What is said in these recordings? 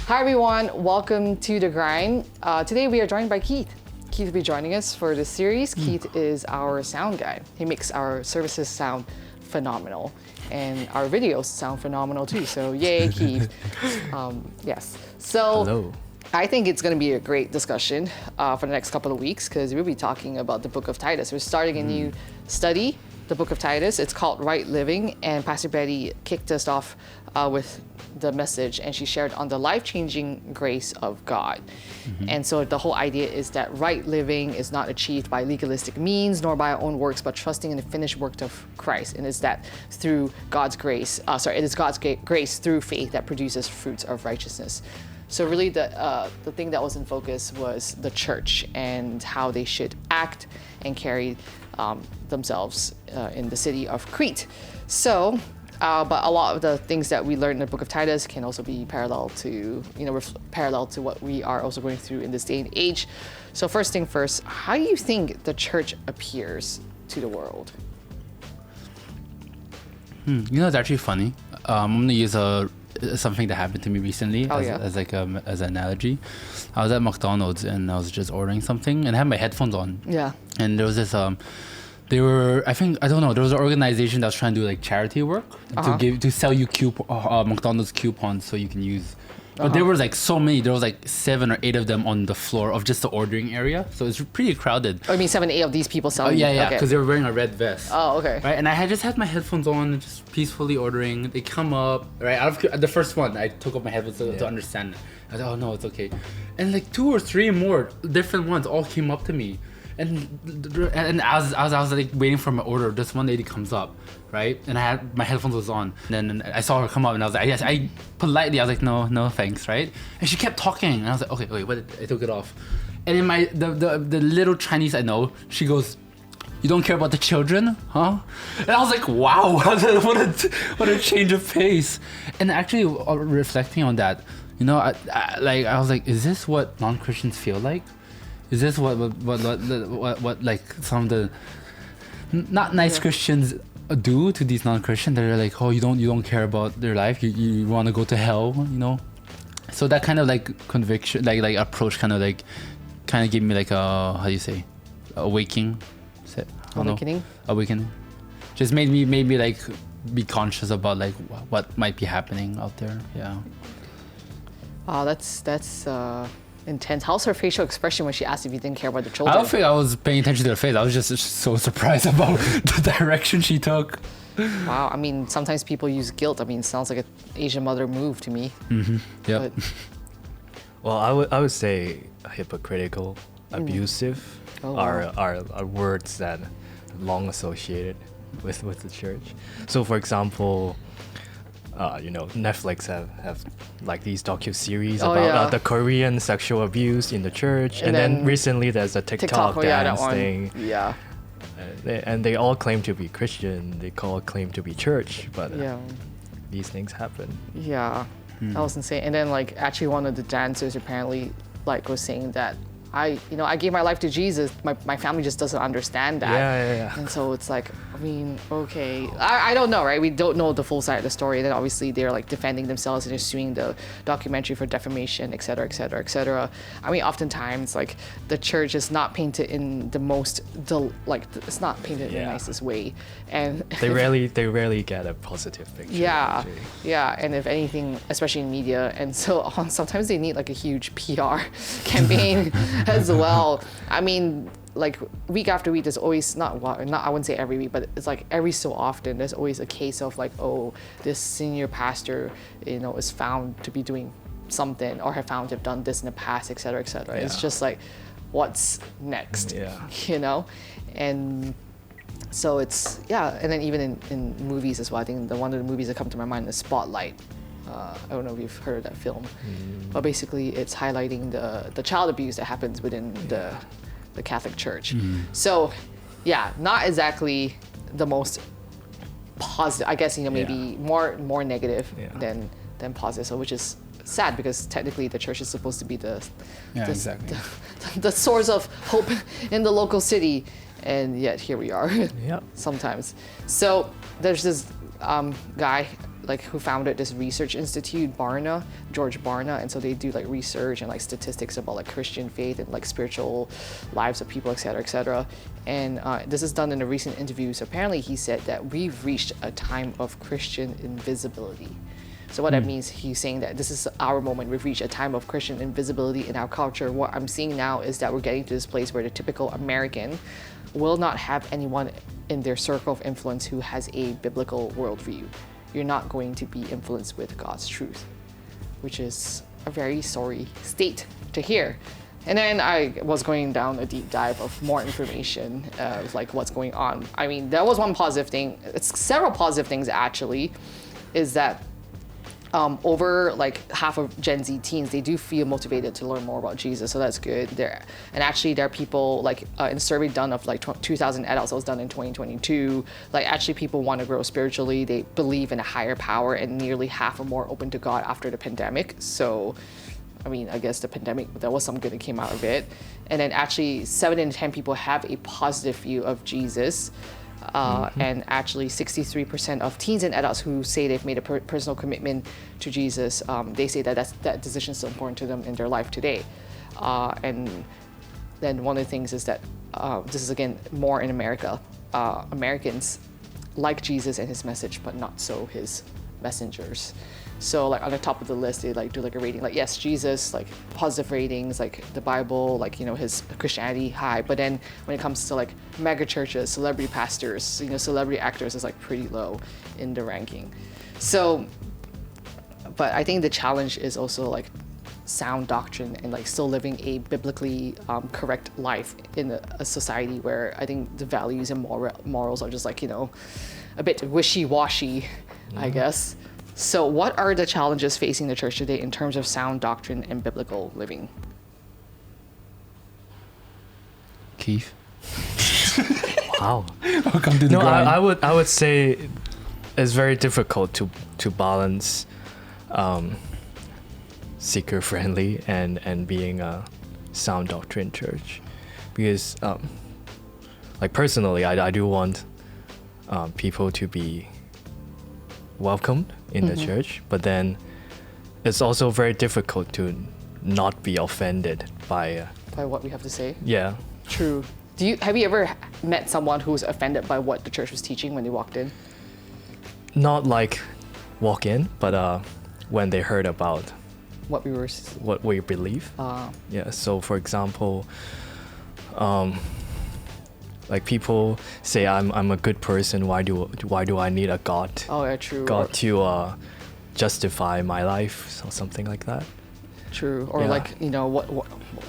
Hi everyone, welcome to The Grind. Today we are joined by Keith. Keith will be joining us for this series. Keith is our sound guy. He makes our services sound phenomenal and our videos sound phenomenal too. So yay, Keith. Yes. So Hello. I think it's going to be a great discussion for the next couple of weeks because we'll be talking about the book of Titus. We're starting a new study, the book of Titus. It's called Right Living, and Pastor Betty kicked us off with the message, and she shared on the life-changing grace of God. And so the whole idea is that right living is not achieved by legalistic means nor by our own works, but trusting in the finished work of Christ. And it's that through God's grace, it is God's grace through faith that produces fruits of righteousness. So really the thing that was in focus was the church and how they should act and carry themselves in the city of Crete. So, but a lot of the things that we learned in the book of Titus can also be parallel to, parallel to what we are also going through in this day and age. So first thing first, how do you think the church appears to the world? It's actually funny. I'm going to use something that happened to me recently as an analogy. I was at McDonald's and I was just ordering something and I had my headphones on. Yeah. And there was this there was an organization that was trying to do like charity work to sell you McDonald's coupons so you can use. But there was like so many. There was like 7 or 8 of them on the floor of just the ordering area. So it's pretty crowded. Oh, you mean 7, 8 of these people selling? Yeah, because they were wearing a red vest. Oh, okay. Right, and I had just had my headphones on, just peacefully ordering. They come up, right? The first one, I took off my headphones to understand it. I thought, oh no, it's okay. And like 2 or 3 more different ones all came up to me. And as I was like waiting for my order, this one lady comes up, right? And I had my headphones was on. And then I saw her come up, and I was like, yes. I politely, I was like, no, thanks, right? And she kept talking, and I was like, okay, wait, I took it off. And in the little Chinese I know, she goes, "You don't care about the children, huh?" And I was like, wow, what a change of pace. And actually, reflecting on that, I was like, is this what non-Christians feel like? Is this what like some of the not nice Christians do to these non-Christians? They're like, oh, you don't care about their life. You want to go to hell, So that kind of like conviction, like approach, kind of gave me like a, how do you say, awakening. Awakening. Just made me like be conscious about like what might be happening out there. Yeah. Wow, that's intense. How's her facial expression when she asked if you didn't care about the children? I don't think I was paying attention to her face. I was just so surprised about the direction she took. Wow, I mean, sometimes people use guilt. I mean, it sounds like an Asian mother move to me. Yeah. Well, I would say hypocritical, abusive are words that are long associated with the church. So, for example, Netflix have like these docu-series about the Korean sexual abuse in the church, and then recently there's a TikTok dance thing. Yeah. And they all claim to be Christian. They all claim to be church, but these things happen. Yeah, that was insane. And then like actually one of the dancers apparently like was saying that I gave my life to Jesus. My family just doesn't understand that. Yeah. And so it's like, I mean, okay. I don't know, right? We don't know the full side of the story. And then obviously they're like defending themselves and they're suing the documentary for defamation, et cetera, et cetera, et cetera. I mean, oftentimes like the church is not painted in the most, it's not painted in the nicest way. And they rarely get a positive picture. Yeah. And if anything, especially in media. And so sometimes they need like a huge PR campaign as well. I mean, like week after week, there's always I wouldn't say every week, but it's like every so often, there's always a case of like, oh, this senior pastor, is found to be doing something or have found to have done this in the past, et cetera, et cetera. It's just like, what's next? And so it's, and then even in movies as well, I think one of the movies that come to my mind is Spotlight. I don't know if you've heard of that film, but basically it's highlighting the child abuse that happens within the Catholic Church. So, not exactly the most positive. I guess maybe more negative than positive. So, which is sad because technically the church is supposed to be the source of hope in the local city, and yet here we are. Sometimes. So there's this guy like who founded this research institute, George Barna, and so they do like research and like statistics about like Christian faith and like spiritual lives of people, etc., etc. And this is done in a recent interview. So apparently he said that we've reached a time of Christian invisibility. So what that means, he's saying that this is our moment. We've reached a time of Christian invisibility in our culture. What I'm seeing now is that we're getting to this place where the typical American will not have anyone in their circle of influence who has a biblical worldview. You're not going to be influenced with God's truth, which is a very sorry state to hear. And then I was going down a deep dive of more information of like what's going on. I mean, that was one positive thing. It's several positive things actually, is that over like half of Gen Z teens, they do feel motivated to learn more about Jesus, so that's good. And actually there are people like in a survey done of like 2,000 adults that was done in 2022, like actually people want to grow spiritually, they believe in a higher power, and nearly half are more open to God after the pandemic. So I mean, I guess the pandemic, there was some good that came out of it. And then actually 7 in 10 people have a positive view of Jesus. And actually 63% of teens and adults who say they've made a personal commitment to Jesus, they say that that decision is so important to them in their life today. And then one of the things is that this is again more in America. Americans like Jesus and his message, but not so his messengers. So like on the top of the list, they like do like a rating, like yes, Jesus, like positive ratings, like the Bible, like, you know, his Christianity high. But then when it comes to like mega churches, celebrity pastors, you know, celebrity actors is like pretty low in the ranking. So, but I think the challenge is also like sound doctrine and like still living a biblically correct life in a society where I think the values and morals are just like, you know, a bit wishy-washy, I guess. So what are the challenges facing the church today in terms of sound doctrine and biblical living? Keith? Wow. Welcome to the grind. I would say it's very difficult to balance seeker friendly and being a sound doctrine church, because like personally I do want people to be welcomed in the church, but then it's also very difficult to not be offended by what we have to say. Yeah. True. Have you ever met someone who was offended by what the church was teaching when they walked in? Not like walk in, but when they heard about what we believe. Yeah. So for example, like people say I'm a good person. Why do I need a God? Oh yeah, true. God to justify my life or something like that. True. Or like, you know,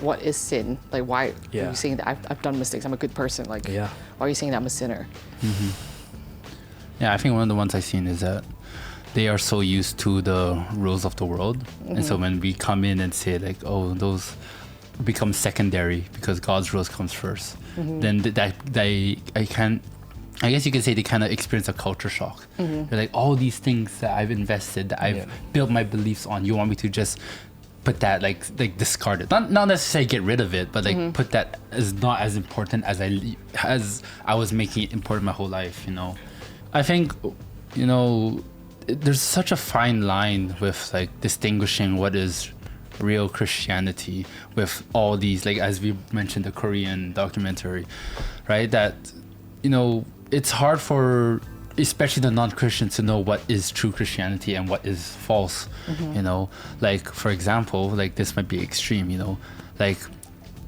what is sin? Like why are you saying that I've done mistakes? I'm a good person. Like why are you saying that I'm a sinner? Mm-hmm. Yeah, I think one of the ones I've seen is that they are so used to the rules of the world, and so when we come in and say like, oh, those become secondary because God's rules comes first, then I guess you could say they kind of experience a culture shock. They're like, all these things that I've invested, that I've built my beliefs on, you want me to just put that like discard it, not necessarily get rid of it, but like put that as not as important as I was making it important my whole life, you know. I think, you know, there's such a fine line with like distinguishing what is real Christianity with all these, like as we mentioned, the Korean documentary, right? That, you know, it's hard for especially the non-Christians to know what is true Christianity and what is false, you know. Like for example, like this might be extreme, you know, like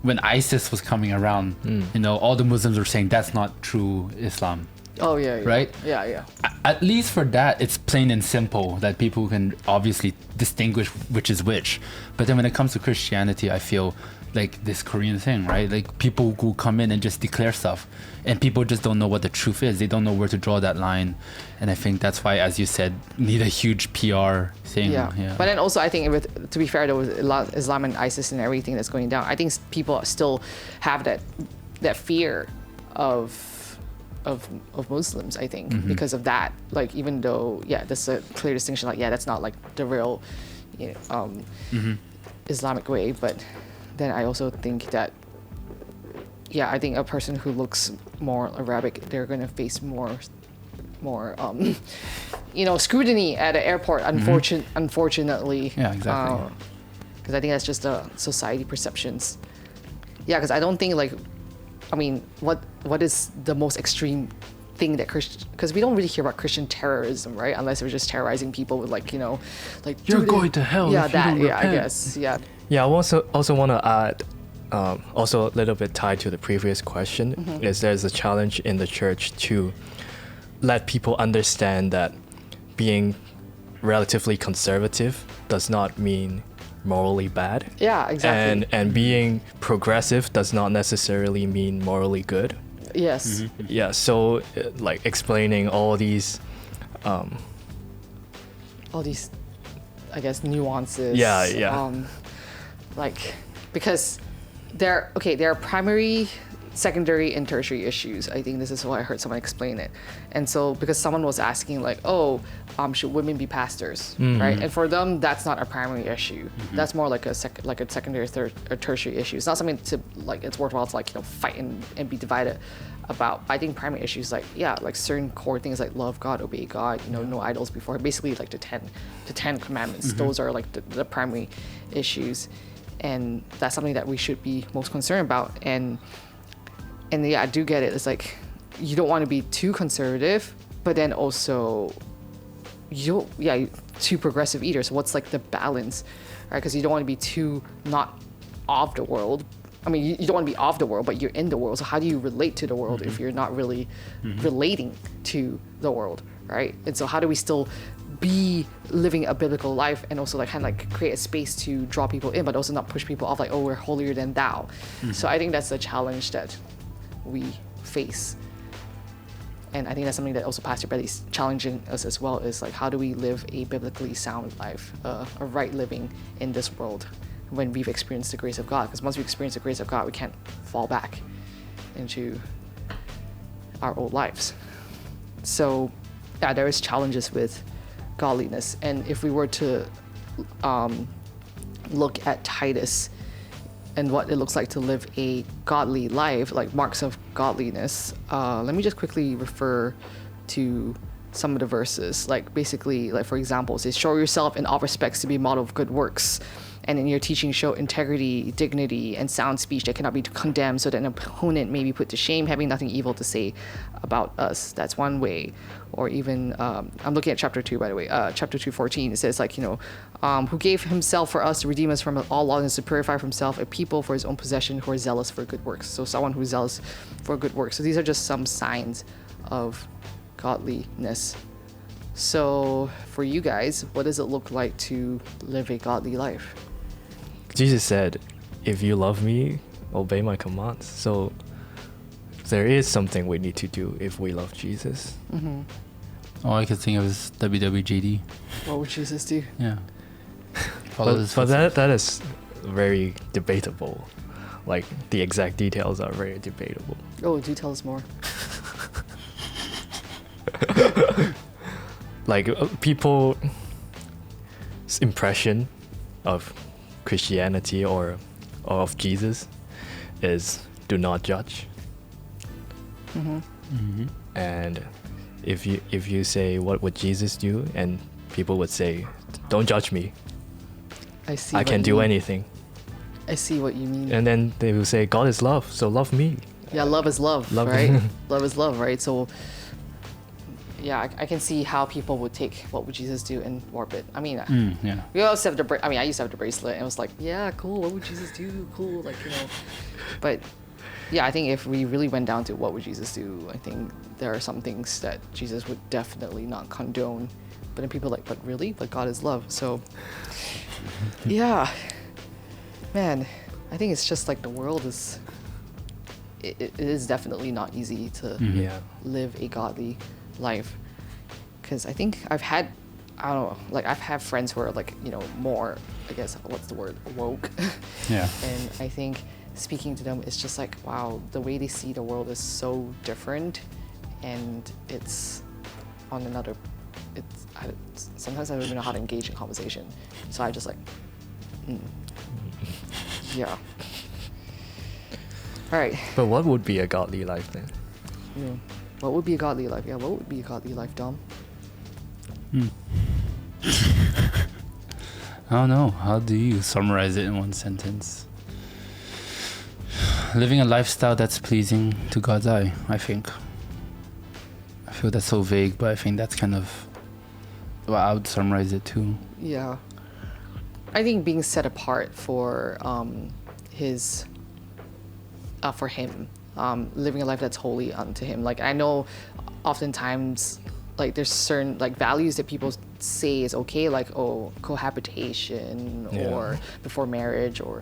when ISIS was coming around, you know, all the Muslims were saying that's not true Islam. Oh yeah. Right? Yeah. At least for that, it's plain and simple that people can obviously distinguish which is which. But then when it comes to Christianity, I feel like this Korean thing, right? Like people who come in and just declare stuff, and people just don't know what the truth is. They don't know where to draw that line. And I think that's why, as you said, need a huge PR thing. Yeah. But then also I think to be fair, there was Islam and ISIS and everything that's going down. I think people still have that fear of Muslims, I think, because of that. Like even though there's a clear distinction, like that's not like the real Islamic way, but then I also think that I think a person who looks more Arabic, they're gonna face more scrutiny at an airport. Unfortunately. Yeah, exactly. Because I think that's just the society perceptions. Yeah, because I don't think what is the most extreme thing that because we don't really hear about Christian terrorism, right? Unless we're just terrorizing people with you're going to hell. Yeah, if you don't repent. I guess. Yeah. Yeah, I also want to add, also a little bit tied to the previous question, is there's a challenge in the church to let people understand that being relatively conservative does not mean morally bad. Yeah, exactly. And being progressive does not necessarily mean morally good. Yes. Yeah, so like explaining all these, I guess, nuances. Yeah. Because there are primary, secondary, and tertiary issues. I think this is what I heard someone explain it. And so because someone was asking should women be pastors, right? And for them, that's not a primary issue. That's more like a secondary, or tertiary issue. It's not something to it's worthwhile to fight and be divided about. I think primary issues certain core things like love God, obey God, no idols before. Basically the 10 commandments. Those are the primary issues, and that's something that we should be most concerned about. And yeah, I do get it. It's you don't want to be too conservative, but then also too progressive either. So what's the balance, right? Because you don't want to be too not of the world. I mean, you don't want to be of the world, but you're in the world. So how do you relate to the world if you're not really relating to the world, right? And so how do we still be living a biblical life and also create a space to draw people in, but also not push people off we're holier than thou. So I think that's the challenge that we face. And I think that's something that also Pastor Betty's challenging us as well, is how do we live a biblically sound life, a right living in this world when we've experienced the grace of God. Because once we experience the grace of God, we can't fall back into our old lives. So yeah, there is challenges with godliness. And if we were to look at Titus and what it looks like to live a godly life, marks of godliness, let me just quickly refer to some of the verses. Basically, for example, it says, show yourself in all respects to be a model of good works, and in your teaching show integrity, dignity, and sound speech that cannot be condemned, so that an opponent may be put to shame, having nothing evil to say about us. That's one way. Or even, I'm looking at chapter 2, by the way, chapter 2:14, it says, who gave himself for us to redeem us from all lawlessness, to purify for himself a people for his own possession who are zealous for good works. So someone who's zealous for good works. So these are just some signs of godliness. So for you guys, what does it look like to live a godly life? Jesus said, if you love me, obey my commands. So there is something we need to do if we love Jesus. All I could think of is WWJD. What would Jesus do? Yeah. But that is very debatable. The exact details are very debatable. Oh, do tell us more. People's impression of Christianity or of Jesus is do not judge. And if you say what would Jesus do, and people would say don't judge me, I can do anything. I see what you mean. And then they will say God is love, so love me. Yeah, love is love, right? Love is love, right? So yeah, I can see how people would take what would Jesus do and warp it. I mean, yeah. We also have I used to have the bracelet, and it was yeah, cool, what would Jesus do? Cool, But yeah, I think if we really went down to what would Jesus do, I think there are some things that Jesus would definitely not condone. But then people but really? But God is love. So yeah, man, I think it's just the world is, it is definitely not easy to live a godly life. Because I think I've had friends who are more, I guess, what's the word, woke. Yeah. And I think speaking to them, it's just wow, the way they see the world is so different, and it's on another, sometimes I don't even know how to engage in conversation. So I just yeah. All right. But what would be a godly life then? What would be a godly life? Yeah, what would be a godly life, Dom? I don't know. How do you summarize it in one sentence? Living a lifestyle that's pleasing to God's eye, I think. I feel that's so vague, but I think that's kind of well, I would summarize it too. Yeah. I think being set apart for for him, living a life that's holy unto him. Like, I know oftentimes, like, there's certain, like, values that people say is okay, like, oh, cohabitation or before marriage, or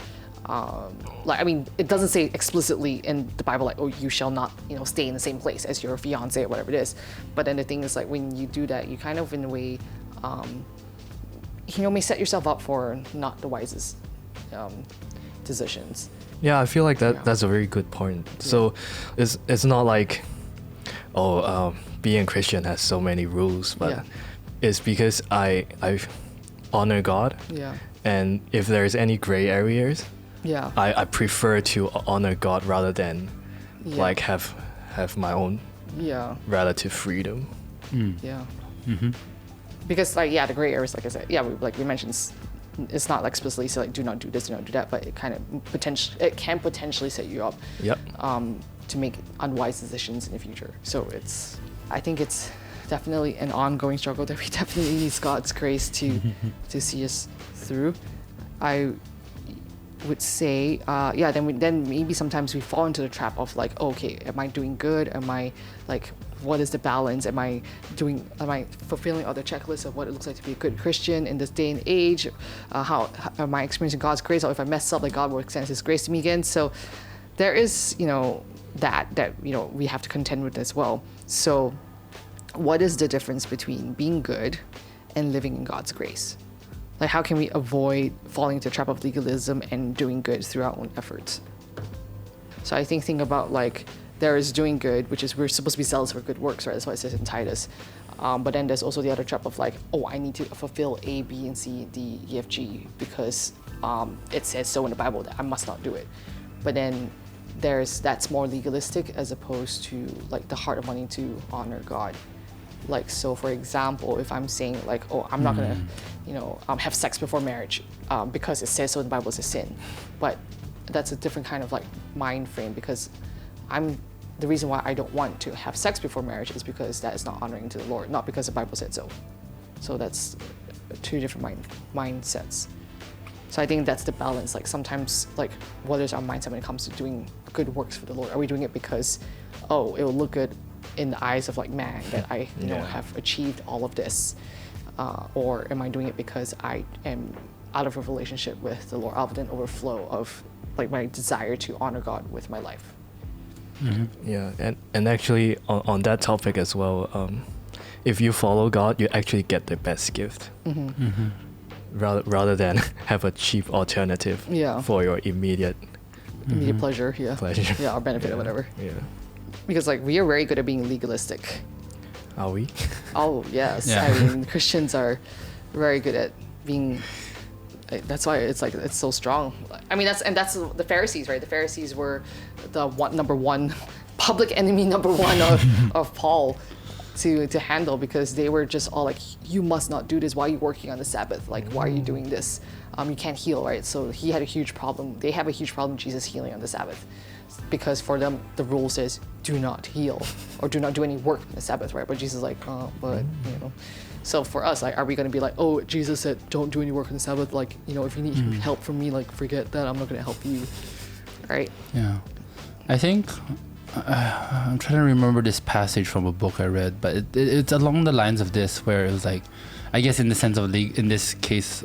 like, I mean, it doesn't say explicitly in the Bible, like, oh, you shall not, stay in the same place as your fiance or whatever it is. But then the thing is, like, when you do that, you kind of, in a way, may set yourself up for not the wisest decisions. Yeah, I feel like that's a very good point. So it's not like, being Christian has so many rules, but it's because I honor God. Yeah. And if there's any gray areas, I prefer to honor God rather than like have my own relative freedom. Yeah. Mm-hmm. Because the gray areas, like I said, we mentioned, it's not like explicitly say, like, do not do this, do not do that, but it kind of can potentially set you up to make unwise decisions in the future. So I think it's definitely an ongoing struggle that we definitely need God's grace to see us through. I would say, then maybe sometimes we fall into the trap of, like, okay, am I doing good? Am I, like, what is the balance? Am I fulfilling all the checklists of what it looks like to be a good Christian in this day and age? How am I experiencing God's grace? Or if I mess up, like, God will extend his grace to me again. So there is, that we have to contend with as well. So what is the difference between being good and living in God's grace? Like, how can we avoid falling into the trap of legalism and doing good through our own efforts? So I think about, like, there is doing good, which is we're supposed to be zealous for good works, right? That's what it says in Titus. But then there's also the other trap of, like, oh, I need to fulfill A, B, and C, D, E, F, G because it says so in the Bible that I must not do it. But then that's more legalistic as opposed to, like, the heart of wanting to honor God. Like, so for example, if I'm saying, like, oh, I'm not gonna, have sex before marriage because it says so in the Bible, it's a sin. But that's a different kind of, like, mind frame, because the reason why I don't want to have sex before marriage is because that is not honoring to the Lord, not because the Bible said so. So that's two different mindsets. So I think that's the balance. Like, sometimes, like, what is our mindset when it comes to doing good works for the Lord? Are we doing it because, oh, it will look good in the eyes of, like, man that I have achieved all of this, or am I doing it because I am out of a relationship with the Lord, out of an overflow of, like, my desire to honor God with my life? Mm-hmm. Yeah, and actually on that topic as well, if you follow God, you actually get the best gift, rather than have a cheap alternative for your immediate pleasure, or benefit or whatever. Yeah. Because, like, we are very good at being legalistic. Are we? Oh, yes. Yeah. I mean, Christians are very good at being. That's why it's, like, it's so strong. I mean, that's the Pharisees, right? The Pharisees were the number one public enemy, number one of Paul to handle, because they were just all like, you must not do this. Why are you working on the Sabbath? Like, why are you doing this? You can't heal, right? So he had a huge problem. They have a huge problem with Jesus healing on the Sabbath, because for them the rule says do not heal or do not do any work on the Sabbath, right? But Jesus is like, So for us, like, are we going to be like, oh, Jesus said don't do any work on the Sabbath, like, if you need help from me, like, forget that, I'm not going to help you, right? Yeah. I think I'm trying to remember this passage from a book I read, but it's along the lines of this, where it was like, I guess in the sense of in this case,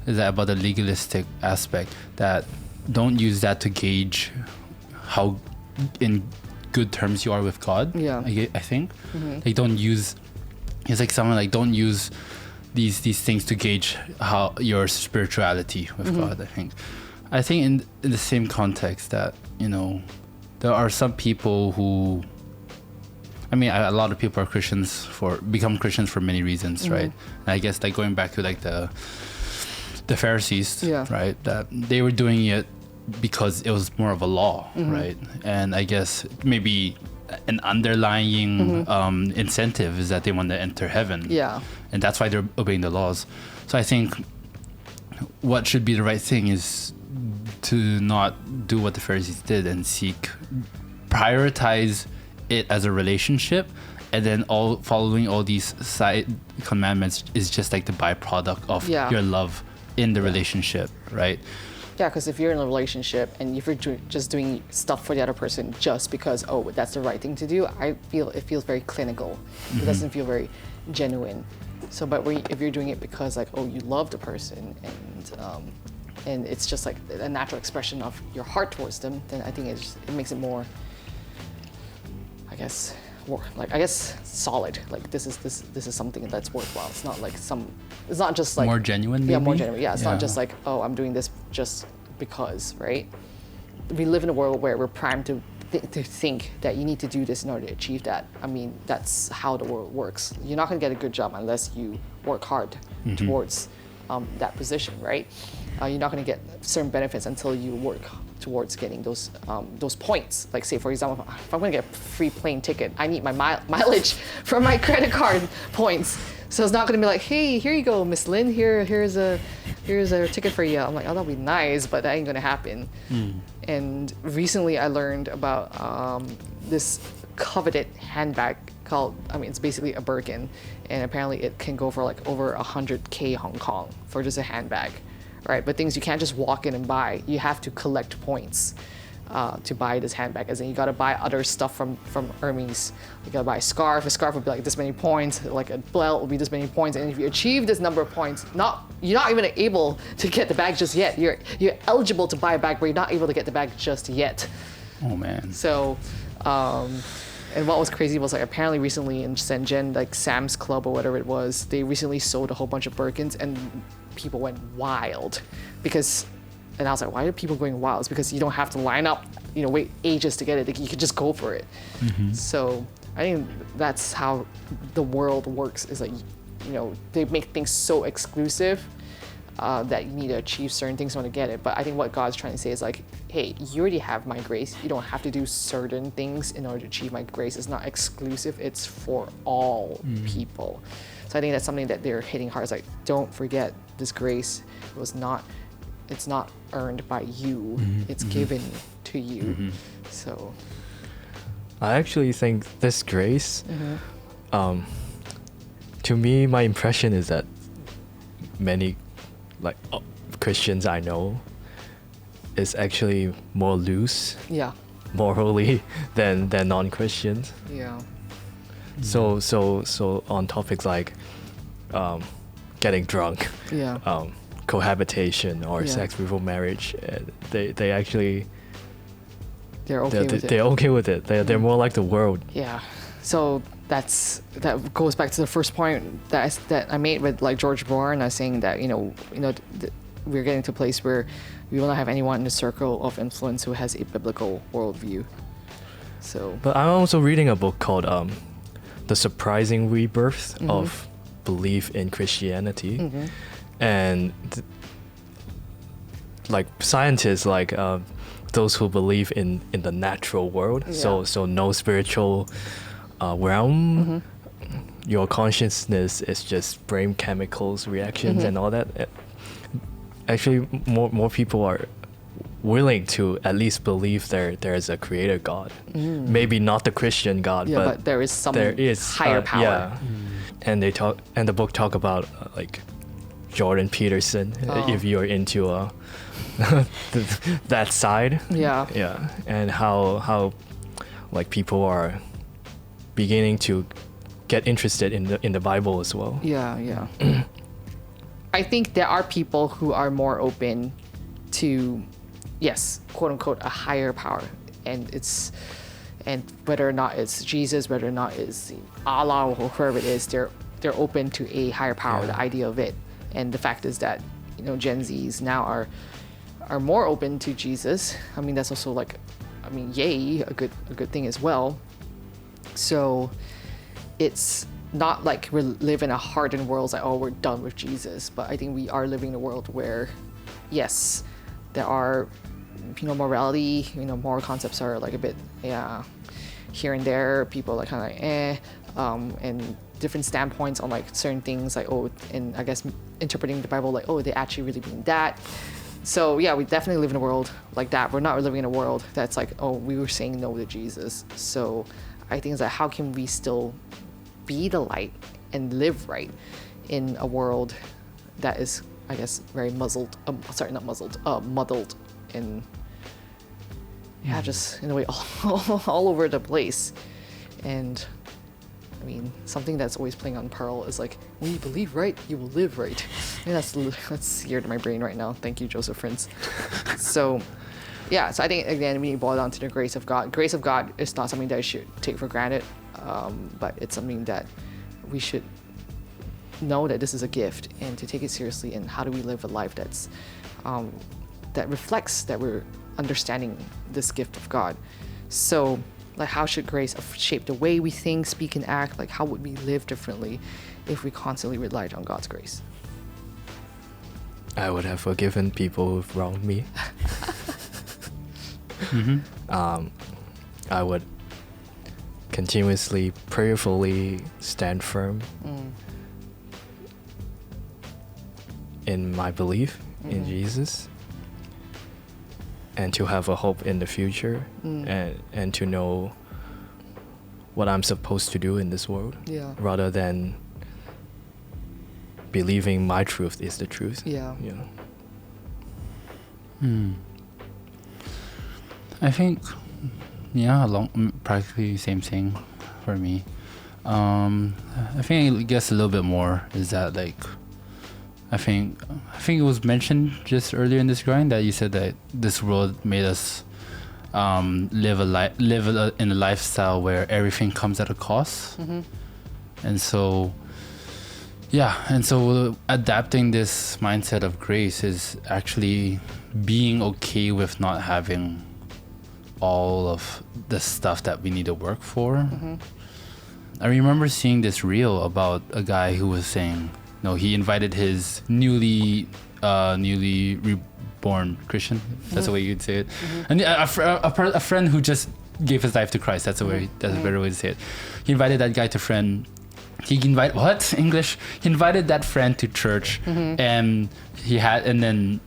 is that about the legalistic aspect, that don't use that to gauge how in good terms you are with God. Yeah. I think. Like, don't use, it's like someone, like, don't use these things to gauge how your spirituality with God. I think in the same context that, there are some people who, I mean, a lot of people are become Christians for many reasons, right? And I guess, like, going back to, like, the Pharisees, right? That they were doing it because it was more of a law, right? And I guess maybe an underlying incentive is that they want to enter heaven. Yeah. And that's why they're obeying the laws. So I think what should be the right thing is to not do what the Pharisees did and prioritize it as a relationship, and then following all these side commandments is just like the byproduct of your love in the relationship, right? Yeah, because if you're in a relationship and if you're just doing stuff for the other person just because, oh, that's the right thing to do, I feel it feels very clinical. It doesn't feel very genuine. So, but if you're doing it because, like, oh, you love the person and it's just like a natural expression of your heart towards them, then I think it makes it more, I guess, solid. Like this is something that's worthwhile. It's not like it's not just like more genuine. Yeah, more genuine. Yeah, it's not just like, oh, I'm doing this just because, right? We live in a world where we're primed to think that you need to do this in order to achieve that. I mean, that's how the world works. You're not going to get a good job unless you work hard towards that position, right? You're not going to get certain benefits until you work towards getting those points. Like, say, for example, if I'm going to get a free plane ticket, I need my mileage from my credit card points. So it's not going to be like, hey, here you go, Miss Lynn. Here's a ticket for you. I'm like, oh, that'll be nice, but that ain't going to happen. And recently, I learned about this coveted handbag called. I mean, it's basically a Birkin, and apparently it can go for like over 100K Hong Kong for just a handbag. Right, but things you can't just walk in and buy. You have to collect points to buy this handbag. As in, you gotta buy other stuff from Hermes. You gotta buy a scarf. A scarf would be like this many points. Like a belt would be this many points. And if you achieve this number of points, you're not even able to get the bag just yet. You're eligible to buy a bag, but you're not able to get the bag just yet. Oh man. So, and what was crazy was like apparently recently in Shenzhen, like Sam's Club or whatever it was, they recently sold a whole bunch of Birkins and people went wild because, and I was like, why are people going wild? It's because you don't have to line up, wait ages to get it. You could just go for it. So I think that's how the world works, is like, they make things so exclusive that you need to achieve certain things in order to get it. But I think what God's trying to say is like, hey, you already have my grace. You don't have to do certain things in order to achieve my grace. It's not exclusive. It's for all people. So I think that's something that they're hitting hard. It's like, don't forget this grace it's not earned by you. It's given to you. So I actually think this grace, to me, my impression is that many Christians I know is actually more loose morally than non-Christians. Yeah. So on topics like getting drunk, cohabitation or sex before marriage, they actually they're okay with it. They're okay with it. They're more like the world. Yeah. So that goes back to the first point that I made with like George Bourne. I was saying that we're getting to a place where we will not have anyone in the circle of influence who has a biblical worldview. So. But I'm also reading a book called The Surprising Rebirth of Belief in Christianity, and like scientists, like those who believe in the natural world, so no spiritual realm. Your consciousness is just brain chemicals, reactions, and all that. Actually, more people are willing to at least believe there is a creator God. Maybe not the Christian God, but there is some higher power. Yeah. And the book talk about like Jordan Peterson, if you're into that side. Yeah. And how like people are beginning to get interested in the Bible as well. Yeah. I think there are people who are more open to, yes, quote unquote, a higher power, and whether or not it's Jesus, whether or not it's Allah or whoever it is, they're open to a higher power, the idea of it. And the fact is that Gen Zs now are more open to Jesus. I mean, that's also like, yay, a good thing as well. So it's not like we live in a hardened world, it's like, oh, we're done with Jesus. But I think we are living in a world where, yes, there are, morality, moral concepts are like a bit, here and there, people like kind of like and different standpoints on like certain things, like and I guess interpreting the Bible like they actually really mean that. So yeah, we definitely live in a world like that. We're not living in a world that's like, we were saying no to Jesus. So I think it's like, how can we still be the light and live right in a world that is, I guess, very muddled and just in a way all over the place. And I mean, something that's always playing on Pearl is like, when you believe right, you will live right. And that's seared in my brain right now. Thank you, Joseph Prince. So yeah, so I think again, we need to boil down to the grace of God. Grace of God is not something that I should take for granted, but it's something that we should know that this is a gift and to take it seriously. And how do we live a life that's that reflects that we're understanding this gift of God? So like, how should grace shape the way we think, speak, and act? Like, how would we live differently if we constantly relied on God's grace? I would have forgiven people who've wronged me. I would continuously, prayerfully stand firm in my belief in Jesus, and to have a hope in the future, and to know what I'm supposed to do in this world, rather than believing my truth is the truth. I think, practically same thing for me. I think I guess a little bit more is that like, I think it was mentioned just earlier in this grind that you said that this world made us live in a lifestyle where everything comes at a cost, and so adapting this mindset of grace is actually being okay with not having all of the stuff that we need to work for. I remember seeing this reel about a guy who was saying, he invited his newly reborn Christian. That's the way you'd say it. And a friend who just gave his life to Christ. That's a better way to say it. He invited that guy to friend. He invited that friend to church, and then.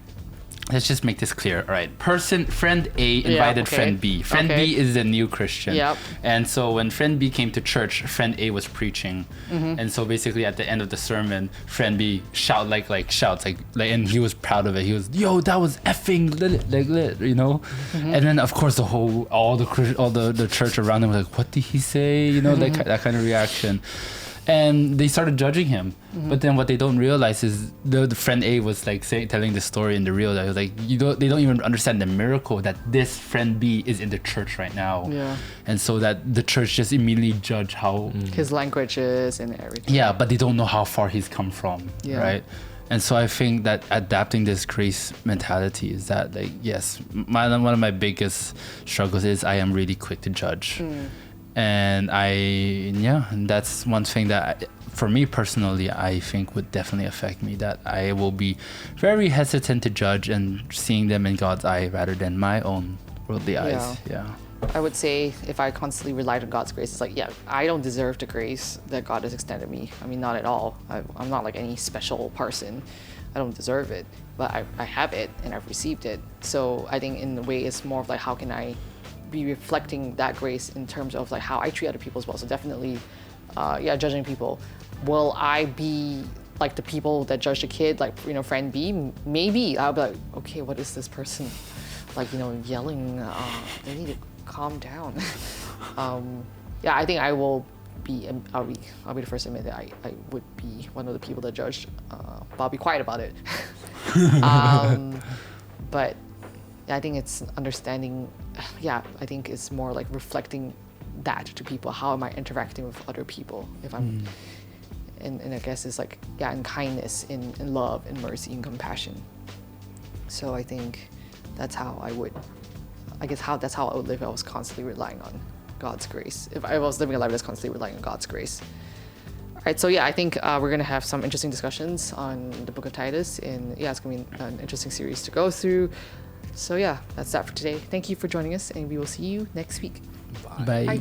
Let's just make this clear. All right. Friend A invited friend B. Friend B is the new Christian. And so when friend B came to church, friend A was preaching. And so basically at the end of the sermon, friend B shouts, and he was proud of it. He was, yo, that was effing lit, And then of course all the church around him was like, what did he say? That kind of reaction. And they started judging him. But then what they don't realize is the friend A was like telling the story in the reel that was like, they don't even understand the miracle that this friend B is in the church right now. And so that the church just immediately judge how his language is and everything. But they don't know how far he's come from, right? And so I think that adapting this grace mentality is that, like, yes, one of my biggest struggles is I am really quick to judge. And and that's one thing that for me personally, I think would definitely affect me, that I will be very hesitant to judge and seeing them in God's eye rather than my own worldly eyes. I would say if I constantly relied on God's grace, it's like, I don't deserve the grace that God has extended me. I mean, not at all. I'm not like any special person. I don't deserve it, but I have it and I've received it. So I think in a way it's more of like, how can I be reflecting that grace in terms of like how I treat other people as well. So definitely, judging people. Will I be like the people that judge the kid, like, friend B? Maybe I'll be like, okay, what is this person like, yelling? They need to calm down. I think I'll be the first to admit that I would be one of the people that judged, but I'll be quiet about it. But I think it's understanding. I think it's more like reflecting that to people. How am I interacting with other people? If I'm, and I guess it's like, in kindness, in love, in mercy, in compassion. So I think that's how I would live if I was constantly relying on God's grace. If I was living a life that's constantly relying on God's grace. All right, so I think we're gonna have some interesting discussions on the book of Titus, and it's gonna be an interesting series to go through. So that's that for today. Thank you for joining us, and we will see you next week. Bye. Bye.